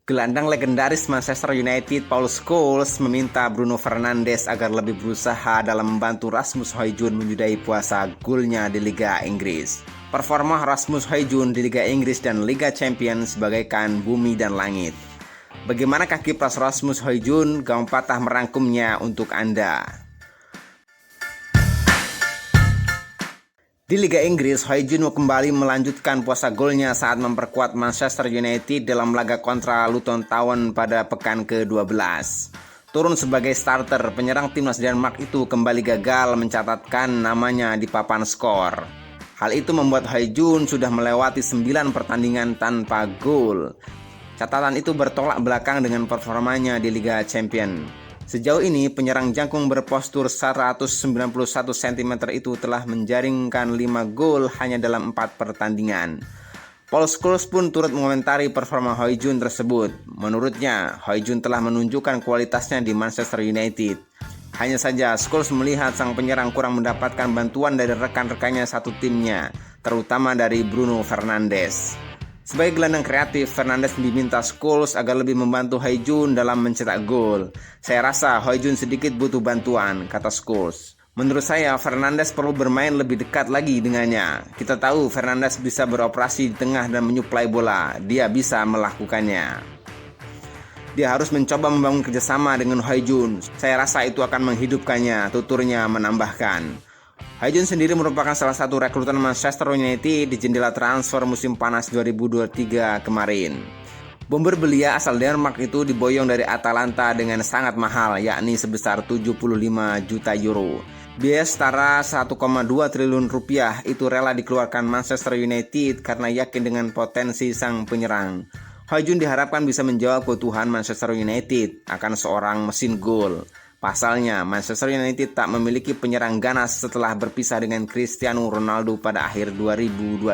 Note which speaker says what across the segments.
Speaker 1: Gelandang legendaris Manchester United Paul Scholes meminta Bruno Fernandes agar lebih berusaha dalam membantu Rasmus Højlund menyudahi puasa golnya di Liga Inggris. Performa Rasmus Højlund di Liga Inggris dan Liga Champions bagaikan bumi dan langit. Bagaimanakah kiprah Rasmus Højlund? Gaung Patah merangkumnya untuk Anda. Di Liga Inggris, Højlund kembali melanjutkan puasa golnya saat memperkuat Manchester United dalam laga kontra Luton Town pada pekan ke-12. Turun sebagai starter, penyerang timnas Denmark itu kembali gagal mencatatkan namanya di papan skor. Hal itu membuat Højlund sudah melewati 9 pertandingan tanpa gol. Catatan itu bertolak belakang dengan performanya di Liga Champions. Sejauh ini, penyerang jangkung berpostur 191 cm itu telah menjaringkan 5 gol hanya dalam 4 pertandingan. Paul Scholes pun turut mengomentari performa Højlund tersebut. Menurutnya, Højlund telah menunjukkan kualitasnya di Manchester United. Hanya saja, Scholes melihat sang penyerang kurang mendapatkan bantuan dari rekan-rekannya satu timnya, terutama dari Bruno Fernandes. Sebagai gelandang kreatif, Fernandes diminta Scholes agar lebih membantu Højlund dalam mencetak gol. Saya rasa Højlund sedikit butuh bantuan, kata Scholes. Menurut saya, Fernandes perlu bermain lebih dekat lagi dengannya. Kita tahu Fernandes bisa beroperasi di tengah dan menyuplai bola. Dia bisa melakukannya. Dia harus mencoba membangun kerjasama dengan Højlund. Saya rasa itu akan menghidupkannya, tuturnya menambahkan. Højlund sendiri merupakan salah satu rekrutan Manchester United di jendela transfer musim panas 2023 kemarin. Bomber belia asal Denmark itu diboyong dari Atalanta dengan sangat mahal, yakni sebesar 75 juta euro. Biaya setara 1,2 triliun rupiah itu rela dikeluarkan Manchester United karena yakin dengan potensi sang penyerang. Højlund diharapkan bisa menjawab kebutuhan Manchester United akan seorang mesin gol. Pasalnya, Manchester United tak memiliki penyerang ganas setelah berpisah dengan Cristiano Ronaldo pada akhir 2022.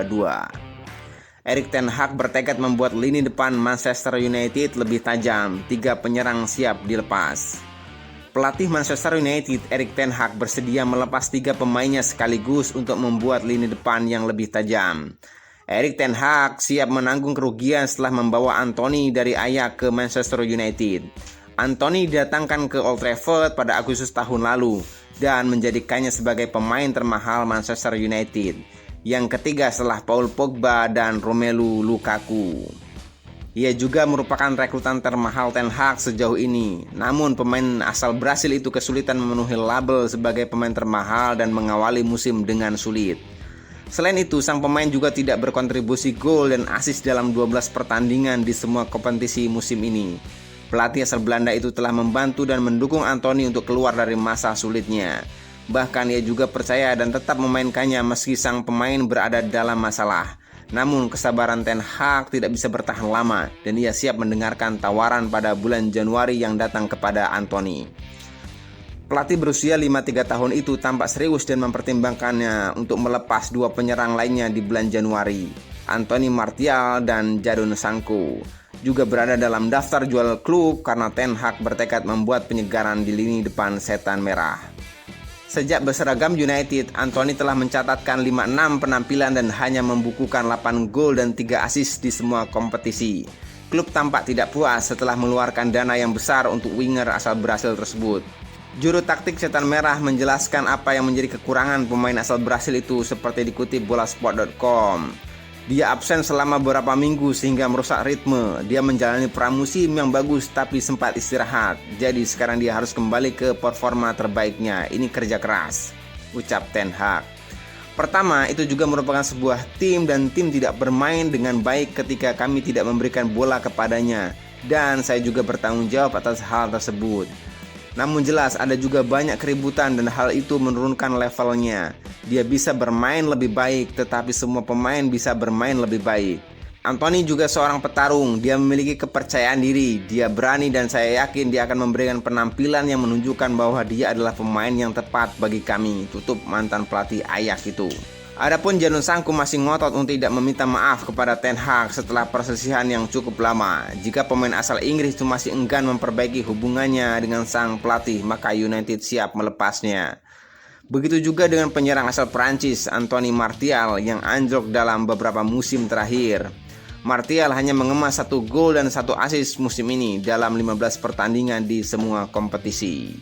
Speaker 1: Erik ten Hag bertekad membuat lini depan Manchester United lebih tajam, 3 penyerang siap dilepas. Pelatih Manchester United, Erik ten Hag bersedia melepas 3 pemainnya sekaligus untuk membuat lini depan yang lebih tajam. Erik ten Hag siap menanggung kerugian setelah membawa Anthony dari Ajax ke Manchester United. Anthony didatangkan ke Old Trafford pada Agustus tahun lalu dan menjadikannya sebagai pemain termahal Manchester United, yang ketiga setelah Paul Pogba dan Romelu Lukaku. Ia juga merupakan rekrutan termahal Ten Hag sejauh ini. Namun pemain asal Brasil itu kesulitan memenuhi label sebagai pemain termahal dan mengawali musim dengan sulit. Selain itu, sang pemain juga tidak berkontribusi gol dan assist dalam 12 pertandingan di semua kompetisi musim ini. Pelatih asal Belanda itu telah membantu dan mendukung Anthony untuk keluar dari masa sulitnya. Bahkan ia juga percaya dan tetap memainkannya meski sang pemain berada dalam masalah. Namun kesabaran Ten Hag tidak bisa bertahan lama dan ia siap mendengarkan tawaran pada bulan Januari yang datang kepada Anthony. Pelatih berusia 53 tahun itu tampak serius dan mempertimbangkannya untuk melepas 2 penyerang lainnya di bulan Januari. Anthony Martial dan Jadon Sancho juga berada dalam daftar jual klub karena Ten Hag bertekad membuat penyegaran di lini depan setan merah. Sejak berseragam United, Anthony telah mencatatkan 56 penampilan dan hanya membukukan 8 gol dan 3 assist di semua kompetisi. Klub tampak tidak puas setelah mengeluarkan dana yang besar untuk winger asal Brasil tersebut. Juru taktik setan merah menjelaskan apa yang menjadi kekurangan pemain asal Brasil itu seperti dikutip bolasport.com. Dia absen selama beberapa minggu sehingga merusak ritme. Dia menjalani pramusim yang bagus tapi sempat istirahat. Jadi sekarang dia harus kembali ke performa terbaiknya. Ini kerja keras, ucap Ten Hag. Pertama, itu juga merupakan sebuah tim dan tim tidak bermain dengan baik ketika kami tidak memberikan bola kepadanya. Dan saya juga bertanggung jawab atas hal tersebut. Namun jelas ada juga banyak keributan dan hal itu menurunkan levelnya. Dia bisa bermain lebih baik, tetapi semua pemain bisa bermain lebih baik. Anthony juga seorang petarung, dia memiliki kepercayaan diri, dia berani dan saya yakin dia akan memberikan penampilan yang menunjukkan bahwa dia adalah pemain yang tepat bagi kami, tutup mantan pelatih Ajax itu. Adapun Jadon Sancho masih ngotot untuk tidak meminta maaf kepada Ten Hag setelah persisihan yang cukup lama. Jika pemain asal Inggris itu masih enggan memperbaiki hubungannya dengan sang pelatih, maka United siap melepasnya. Begitu juga dengan penyerang asal Prancis, Anthony Martial, yang anjlok dalam beberapa musim terakhir. Martial hanya mengemas 1 gol dan 1 assist musim ini dalam 15 pertandingan di semua kompetisi.